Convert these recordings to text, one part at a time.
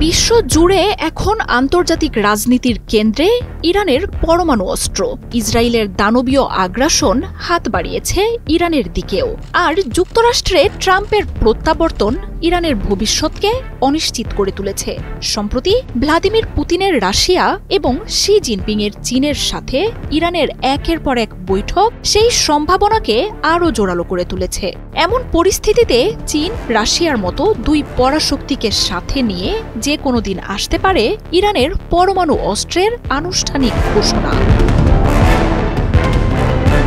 বিশ্ব জুড়ে এখন আন্তর্জাতিক রাজনীতির কেন্দ্রে ইরানের পরমাণু অস্ত্র। ইসরায়েলের দানবীয় আগ্রাসন হাত বাড়িয়েছে ইরানের দিকেও। আর যুক্তরাষ্ট্রে ট্রাম্পের প্রত্যাবর্তন ইরানের ভবিষ্যৎকে অনিশ্চিত করে তুলেছে। সম্প্রতি ভ্লাদিমির পুতিনের রাশিয়া এবং শি জিনপিংয়ের চীনের সাথে ইরানের একের পর এক বৈঠক সেই সম্ভাবনাকে আরও জোরালো করে তুলেছে। এমন পরিস্থিতিতে চীন রাশিয়ার মতো দুই পরাশক্তিকে সাথে নিয়ে যে কোনো দিন আসতে পারে ইরানের পরমাণু অস্ত্রের আনুষ্ঠানিক ঘোষণা।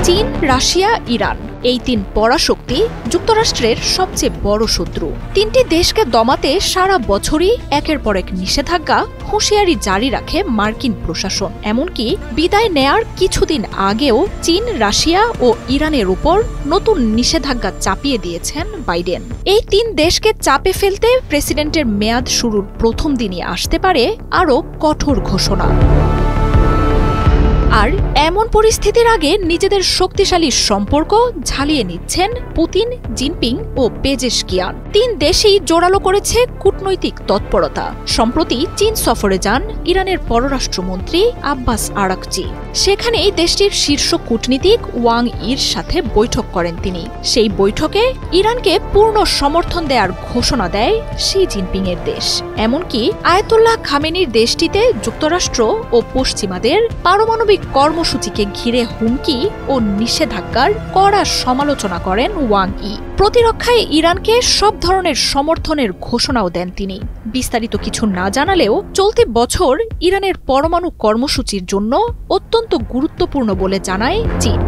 চীন, রাশিয়া, ইরান এই তিন পরাশক্তি যুক্তরাষ্ট্রের সবচেয়ে বড় শত্রু। তিনটি দেশকে দমাতে সারা বছরই একের পর এক নিষেধাজ্ঞা, হুঁশিয়ারি জারি রাখে মার্কিন প্রশাসন। এমনকি বিদায় নেয়ার কিছুদিন আগেও চীন, রাশিয়া ও ইরানের উপর নতুন নিষেধাজ্ঞা চাপিয়ে দিয়েছেন বাইডেন। এই তিন দেশকে চাপে ফেলতে প্রেসিডেন্টের মেয়াদ শুরুর প্রথম দিনই আসতে পারে আরও কঠোর ঘোষণা। আর এমন পরিস্থিতির আগে নিজেদের শক্তিশালী সম্পর্ক ঝালিয়ে নিচ্ছেন পুতিন, জিনপিং ও পেজেশকিয়ান। তিন দেশই জোরালো করেছে কূটনৈতিক তৎপরতা। সম্প্রতি চীন সফরে যান ইরানের পররাষ্ট্রমন্ত্রী আব্বাস আরাকচি। সেখানেই দেশটির শীর্ষ কূটনীতিক ওয়াং ইর সাথে বৈঠক করেন তিনি। সেই বৈঠকে ইরানকে পূর্ণ সমর্থন দেওয়ার ঘোষণা দেয় শি জিনপিংয়ের দেশ। এমনকি আয়াতুল্লাহ খামেনির দেশটিতে যুক্তরাষ্ট্র ও পশ্চিমাদের পারমাণবিক কর্মসূচিকে ঘিরে হুমকি ও নিষেধাজ্ঞার কড়া সমালোচনা করেন ওয়াং ই। প্রতিরক্ষায় ইরানকে সব ধরনের সমর্থনের ঘোষণাও দেন তিনি। বিস্তারিত কিছু না জানালেও চলতি বছর ইরানের পরমাণু কর্মসূচির জন্য অত্যন্ত গুরুত্বপূর্ণ বলে জানায় চীন।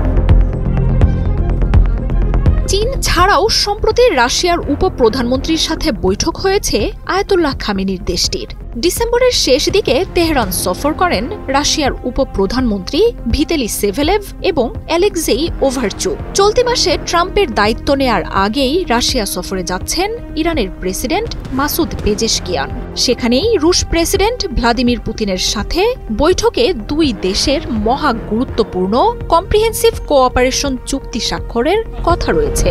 চীন ছাড়াও সম্প্রতি রাশিয়ার উপপ্রধানমন্ত্রীর সাথে বৈঠক হয়েছে আয়াতুল্লাহ খামেনির দেশটির। ডিসেম্বরের শেষ দিকে তেহরান সফর করেন রাশিয়ার উপপ্রধানমন্ত্রী ভিতেলি সেভেলেভ এবং অ্যালেক্সেই ওভারচুক। চলতি মাসে ট্রাম্পের দায়িত্ব নেয়ার আগেই রাশিয়া সফরে যাচ্ছেন ইরানের প্রেসিডেন্ট মাসুদ পেজেশকিয়ান। সেখানেই রুশ প্রেসিডেন্ট ভ্লাদিমির পুতিনের সাথে বৈঠকে দুই দেশের মহা গুরুত্বপূর্ণ কম্প্রিহেন্সিভ কোঅপারেশন চুক্তি স্বাক্ষরের কথা রয়েছে।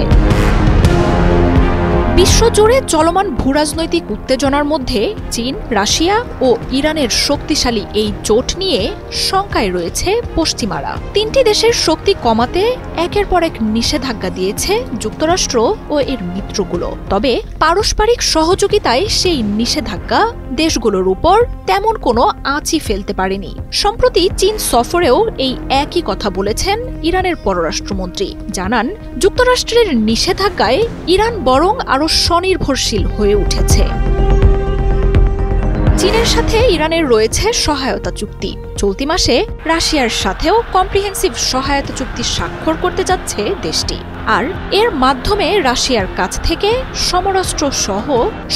বিশ্বজুড়ে চলমান ভূরাজনৈতিক উত্তেজনার মধ্যে চীন, রাশিয়া ও ইরানের শক্তিশালী এই জোট নিয়ে শঙ্কায় রয়েছে পশ্চিমারা। তিনটি দেশের শক্তি কমাতে একের পর এক নিষেধাজ্ঞা দিয়েছে যুক্তরাষ্ট্র ও এর মিত্রগুলো। তবে পারস্পরিক সহযোগিতায় সেই নিষেধাজ্ঞা দেশগুলোর উপর তেমন কোনো আঁচই ফেলতে পারেনি। সম্প্রতি চীন সফরেও এই একই কথা বলেছেন ইরানের পররাষ্ট্রমন্ত্রী। জানান, যুক্তরাষ্ট্রের নিষেধাজ্ঞায় ইরান বরং আরও স্বনির্ভরশীল হয়ে উঠেছে। চীনের সাথে ইরানের রয়েছে সহায়তা চুক্তি। চলতি মাসে রাশিয়ার সাথেও কম্প্রিহেন্সিভ সহায়তা চুক্তি স্বাক্ষর করতে যাচ্ছে দেশটি। আর এর মাধ্যমে রাশিয়ার কাছ থেকে সমরাস্ত্র সহ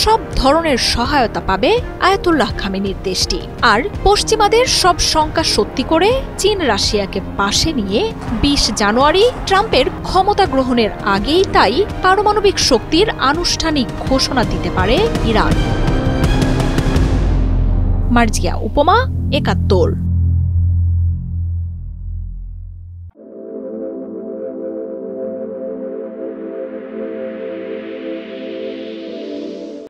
সব ধরনের সহায়তা পাবে আয়াতুল্লাহ খামেনির দেশটি। আর পশ্চিমাদের সব শঙ্কা সত্যি করে চীন রাশিয়াকে পাশে নিয়ে ২০ জানুয়ারি ট্রাম্পের ক্ষমতা গ্রহণের আগেই তাই পারমাণবিক শক্তির আনুষ্ঠানিক ঘোষণা দিতে পারে ইরান। মার্জিয়া উপমা, ৭১।